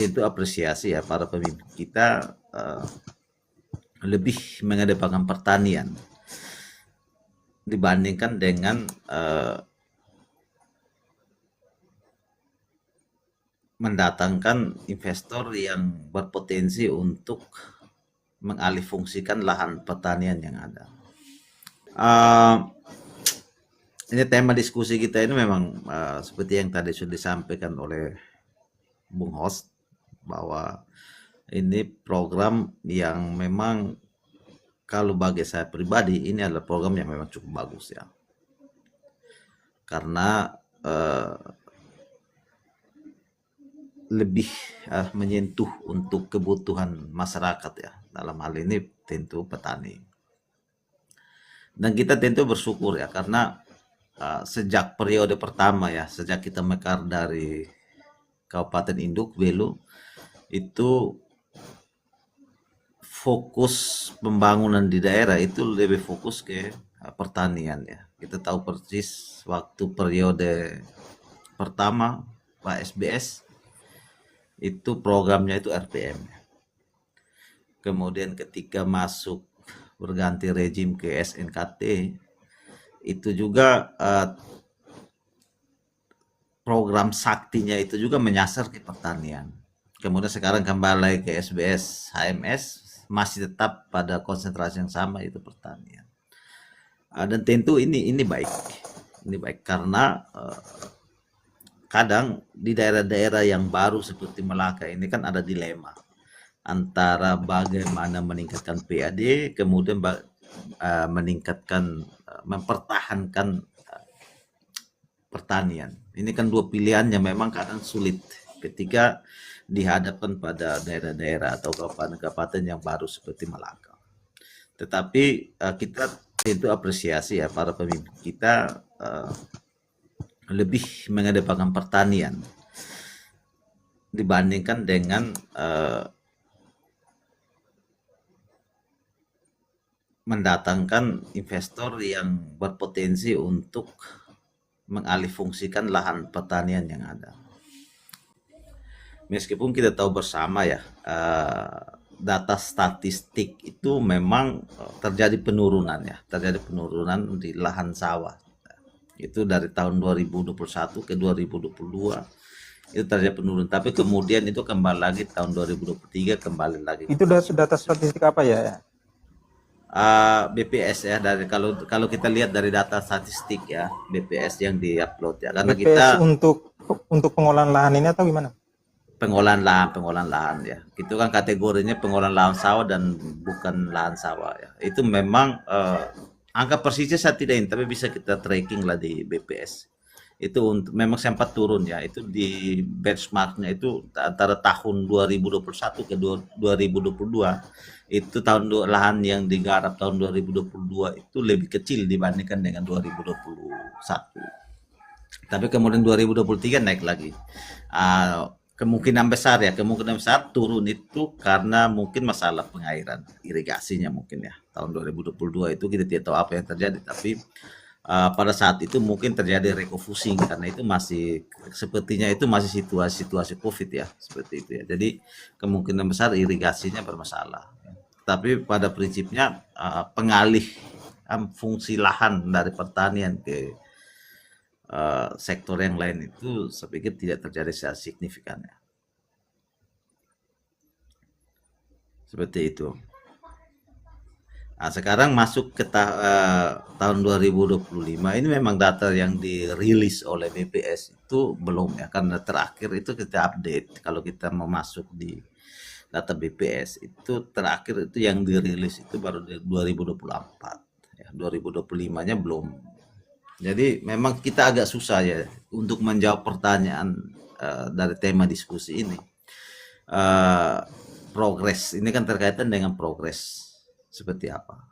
Itu apresiasi ya para pemimpin kita lebih mengedepankan pertanian dibandingkan dengan mendatangkan investor yang berpotensi untuk mengalihfungsikan lahan pertanian yang ada. Ini tema diskusi kita ini memang seperti yang tadi sudah disampaikan oleh Bung Host, bahwa ini program yang memang kalau bagi saya pribadi ini adalah program yang memang cukup bagus ya, karena lebih menyentuh untuk kebutuhan masyarakat ya, dalam hal ini tentu petani. Dan kita tentu bersyukur ya, karena sejak periode pertama ya, sejak kita mekar dari Kabupaten Induk Belu, itu fokus pembangunan di daerah itu lebih fokus ke pertanian ya. Kita tahu persis waktu periode pertama Pak SBS itu programnya itu RPM. Kemudian ketika masuk berganti rejim ke SNKT, itu juga program saktinya itu juga menyasar ke pertanian. Kemudian sekarang kembali ke SBS HMS, masih tetap pada konsentrasi yang sama, itu pertanian. Dan tentu ini baik karena kadang di daerah-daerah yang baru seperti Melaka ini kan ada dilema antara bagaimana meningkatkan PAD, kemudian meningkatkan mempertahankan pertanian. Ini kan dua pilihan yang memang kadang sulit ketika dihadapkan pada daerah-daerah atau kabupaten-kabupaten yang baru seperti Malaka. Tetapi kita tentu apresiasi ya, para pemimpin kita lebih mengedepankan pertanian dibandingkan dengan mendatangkan investor yang berpotensi untuk mengalihfungsikan lahan pertanian yang ada. Meskipun kita tahu bersama ya, data statistik itu memang terjadi penurunan ya, terjadi penurunan di lahan sawah. Itu dari tahun 2021 ke 2022 itu terjadi penurunan, tapi kemudian itu kembali lagi tahun 2023 kembali lagi. Itu data statistik apa ya? BPS ya, dari kalau kita lihat dari data statistik ya, BPS yang diupload ya, karena BPS kita untuk pengolahan lahan ini atau gimana? pengolahan lahan ya, itu kan kategorinya pengolahan lahan sawah dan bukan lahan sawah ya. Itu memang angka persisnya saya tidak ini, tapi bisa kita tracking lah di BPS. Itu untuk memang sempat turun ya, itu di benchmarknya itu antara tahun 2021 ke 2022, itu lahan yang digarap tahun 2022 itu lebih kecil dibandingkan dengan 2021. Tapi kemudian 2023 naik lagi. Kemungkinan besar turun itu karena mungkin masalah pengairan irigasinya mungkin ya. Tahun 2022 itu kita tidak tahu apa yang terjadi, tapi pada saat itu mungkin terjadi refocusing karena itu sepertinya masih situasi Covid ya, seperti itu ya. Jadi kemungkinan besar irigasinya bermasalah. Tapi pada prinsipnya pengalih fungsi lahan dari pertanian ke sektor yang lain itu saya pikir tidak terjadi secara signifikan ya. Seperti itu. Nah, sekarang masuk ke tahun 2025, ini memang data yang dirilis oleh BPS itu belum ya, karena terakhir itu kita update. Kalau kita mau masuk di data BPS itu terakhir itu yang dirilis itu baru 2024 ya, 2025-nya belum. Jadi memang kita agak susah ya untuk menjawab pertanyaan dari tema diskusi ini. Progres ini kan terkaitan dengan progres seperti apa.